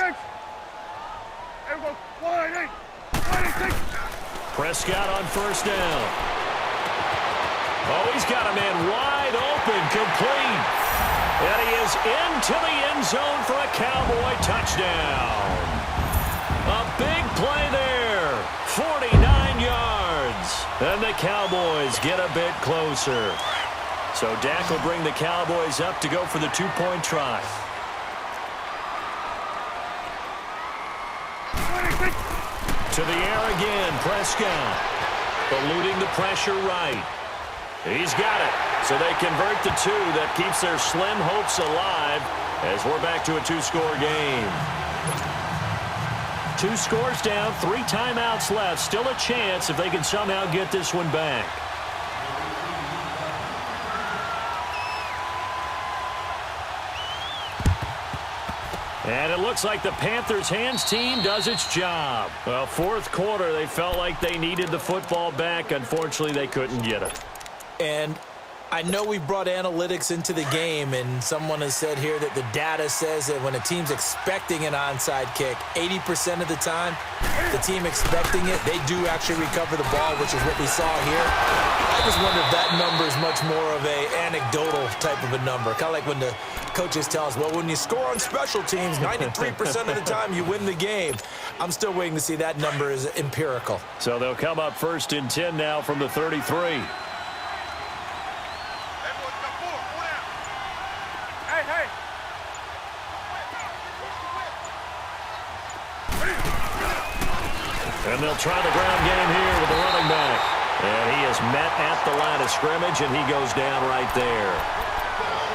Prescott on first down. Oh, he's got a man wide open, complete. And he is into the end zone for a Cowboy touchdown. A big play there, 49 yards. And the Cowboys get a bit closer. So Dak will bring the Cowboys up to go for the 2-point try. To the air again, Prescott. Eluding the pressure right. He's got it. So they convert the 2. That keeps their slim hopes alive as we're back to a 2-score game. 2 scores down, 3 timeouts left. Still a chance if they can somehow get this one back. And it looks like the Panthers' hands team does its job. Well, 4th quarter, they felt like they needed the football back. Unfortunately, they couldn't get it. And I know we brought analytics into the game, and someone has said here that the data says that when a team's expecting an onside kick, 80% of the time, the team expecting it, they do actually recover the ball, which is what we saw here. I just wonder if that number is much more of a anecdotal type of a number. Kind of like when the coaches tell us, well, when you score on special teams, 93% of the time you win the game. I'm still waiting to see that number is empirical. So they'll come up 1st and 10 now from the 33. And they'll try the ground game here with the running back. And he is met at the line of scrimmage, and he goes down right there.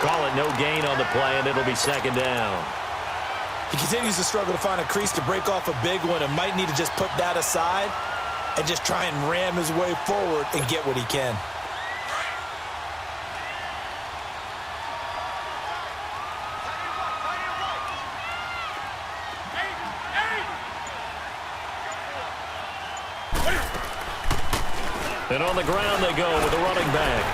Call it no gain on the play, and it'll be 2nd down. He continues to struggle to find a crease to break off a big one and might need to just put that aside and just try and ram his way forward and get what he can. And on the ground they go with the running back.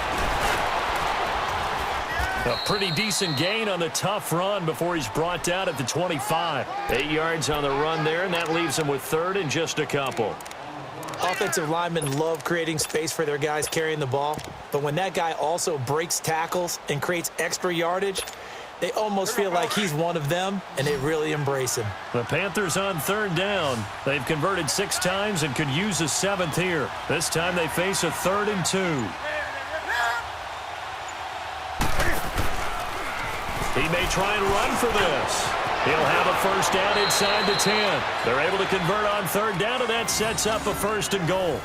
A pretty decent gain on the tough run before he's brought down at the 25. 8 yards on the run there, and that leaves him with 3rd and just a couple. Offensive linemen love creating space for their guys carrying the ball, but when that guy also breaks tackles and creates extra yardage, they almost feel like he's one of them, and they really embrace him. The Panthers on 3rd down. They've converted 6 times and could use a 7th here. This time they face a 3rd and 2. He may try and run for this. He'll have a 1st down inside the 10. They're able to convert on 3rd down, and that sets up a 1st and goal.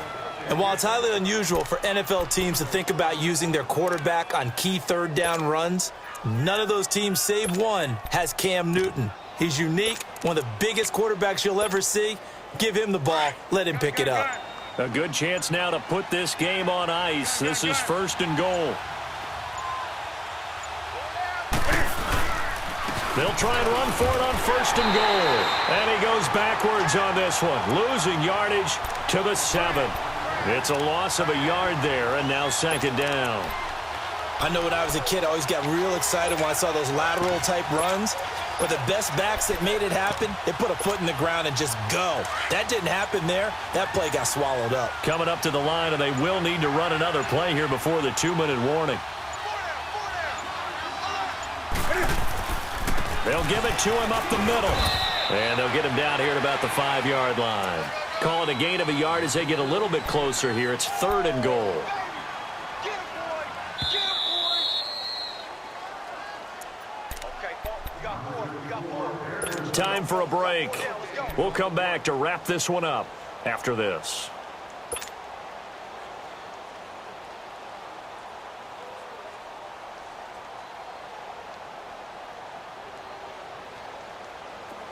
And while it's highly unusual for NFL teams to think about using their quarterback on key 3rd down runs, none of those teams, save one, has Cam Newton. He's unique, one of the biggest quarterbacks you'll ever see. Give him the ball. Let him pick it up. A good chance now to put this game on ice. This is 1st and goal. They'll try and run for it on 1st and goal. And he goes backwards on this one, losing yardage to the 7. It's a loss of a yard there, and now 2nd down. I know when I was a kid, I always got real excited when I saw those lateral-type runs. But the best backs that made it happen, they put a foot in the ground and just go. That didn't happen there. That play got swallowed up. Coming up to the line, and they will need to run another play here before the 2-minute warning. They'll give it to him up the middle. And they'll get him down here at about the 5-yard line. Call it a gain of a yard as they get a little bit closer here. It's 3rd and goal. Time for a break. We'll come back to wrap this one up after this.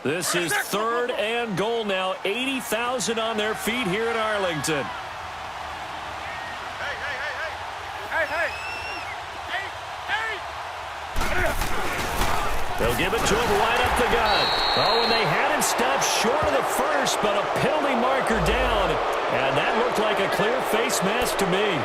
This is 3rd and goal now. 80,000 on their feet here in Arlington. They'll give it to him right up the gut. Oh, and they had him stopped short of the first, but a penalty marker down. And that looked like a clear face mask to me.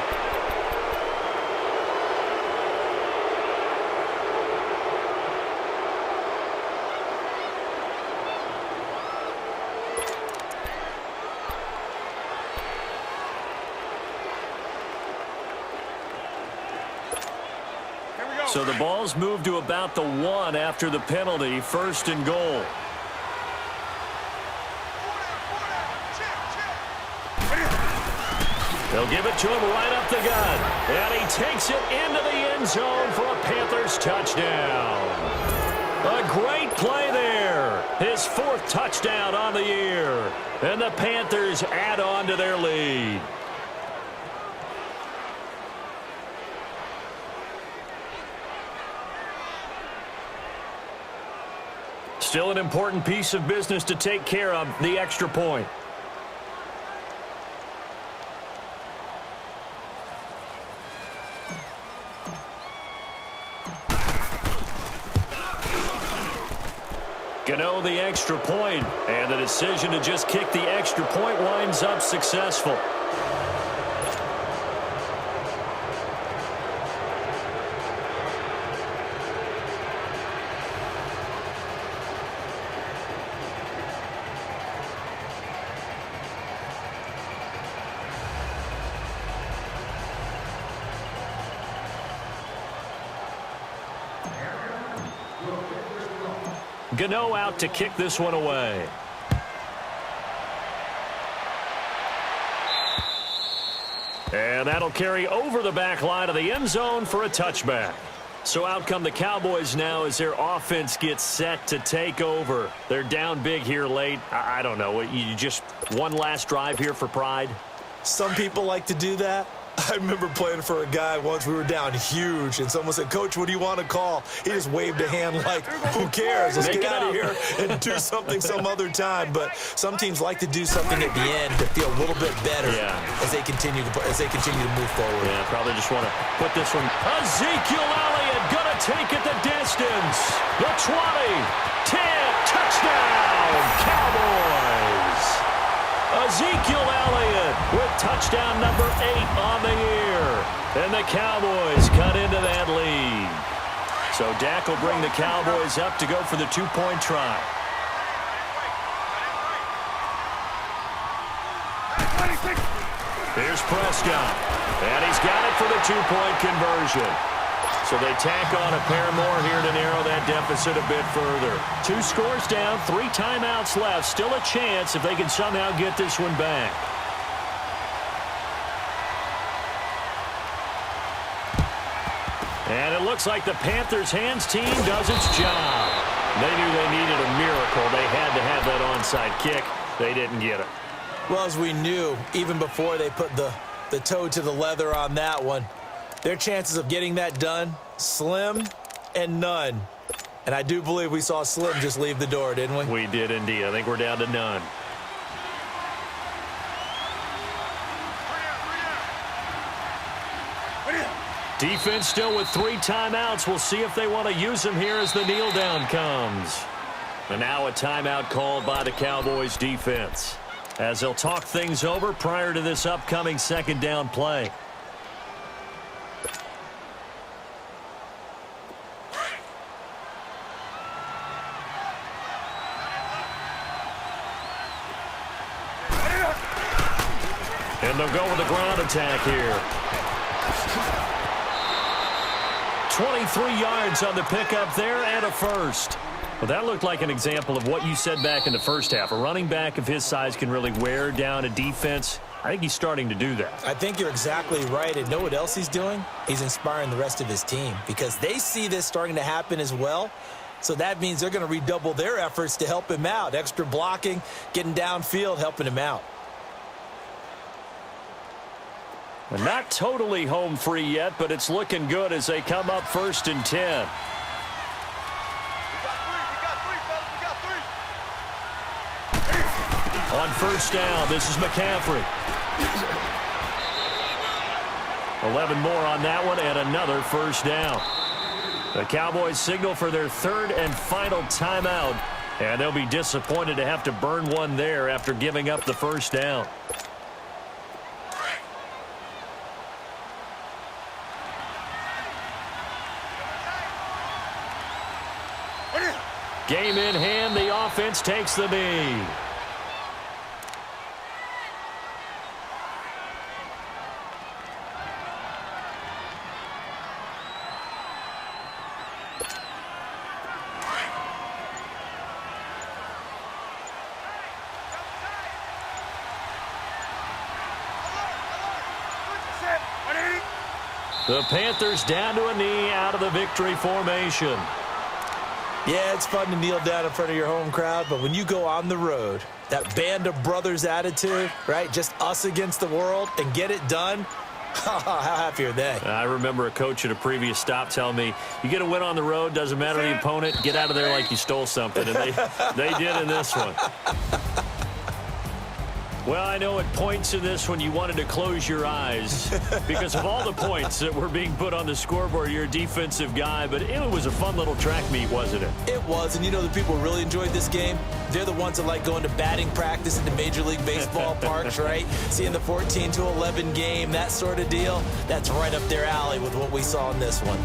So the ball's moved to about the 1 after the penalty, 1st and goal. They'll give it to him right up the gut. And he takes it into the end zone for a Panthers touchdown. A great play there. His 4th touchdown on the year. And the Panthers add on to their lead. Still an important piece of business to take care of, the extra point. Gano the extra point, and the decision to just kick the extra point winds up successful. Gano out to kick this one away. And that'll carry over the back line of the end zone for a touchback. So out come the Cowboys now as their offense gets set to take over. They're down big here late. I don't know. You just one last drive here for pride? Some people like to do that. I remember playing for a guy once. We were down huge, and someone said, "Coach, what do you want to call?" He just waved a hand like, who cares? Let's get out of here and do something some other time. But some teams like to do something at the end to feel a little bit better as they continue to move forward. Yeah, probably just want to put this one. Ezekiel Elliott gonna take it the distance. The 20, 10, touchdown, Cowboys. Ezekiel Elliott with touchdown number 8 on the year. And the Cowboys cut into that lead. So Dak will bring the Cowboys up to go for the 2-point try. Here's Prescott. And he's got it for the 2-point conversion. So they tack on a pair more here to narrow that deficit a bit further. 2 scores down, 3 timeouts left. Still a chance if they can somehow get this one back. And it looks like the Panthers' hands team does its job. They knew they needed a miracle. They had to have that onside kick. They didn't get it. Well, as we knew, even before they put the toe to the leather on that one, their chances of getting that done, slim and none. And I do believe we saw Slim just leave the door, didn't we? We did indeed. I think we're down to none. Defense still with 3 timeouts. We'll see if they want to use them here as the kneel down comes. And now a timeout called by the Cowboys defense, as they'll talk things over prior to this upcoming 2nd down play. And they'll go with the ground attack here. 23 yards on the pickup there and a first. Well, that looked like an example of what you said back in the first half. A running back of his size can really wear down a defense. I think he's starting to do that. I think you're exactly right. And know what else he's doing? He's inspiring the rest of his team because they see this starting to happen as well. So that means they're going to redouble their efforts to help him out. Extra blocking, getting downfield, helping him out. And not totally home free yet, but it's looking good as they come up 1st and 10. On 1st down, this is McCaffrey. 11 more on that one and another 1st down. The Cowboys signal for their 3rd and final timeout, and they'll be disappointed to have to burn one there after giving up the 1st down. Game in hand, the offense takes the knee. The Panthers down to a knee out of the victory formation. Yeah, it's fun to kneel down in front of your home crowd, but when you go on the road, that band of brothers attitude, right, just us against the world and get it done, how happy are they? I remember a coach at a previous stop telling me, you get a win on the road, doesn't matter the opponent, get out of there like you stole something, and they did in this one. Well, I know at points in this one you wanted to close your eyes because of all the points that were being put on the scoreboard. You're a defensive guy, but it was a fun little track meet, wasn't it? It was, and you know the people who really enjoyed this game? They're the ones that like going to batting practice at the Major League Baseball parks, right? Seeing the 14-11 game, that sort of deal. That's right up their alley with what we saw in this one.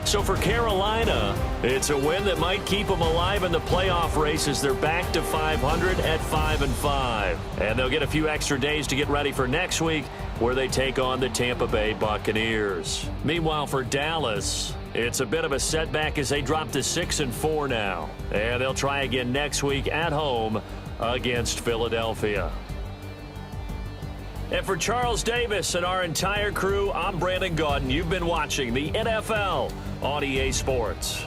So for Carolina, it's a win that might keep them alive in the playoff race as they're back to 500 at 5-5. And they'll get a few extra days to get ready for next week where they take on the Tampa Bay Buccaneers. Meanwhile, for Dallas, it's a bit of a setback as they drop to 6-4 now. And they'll try again next week at home against Philadelphia. And for Charles Davis and our entire crew, I'm Brandon Gaudin. You've been watching the NFL on EA Sports.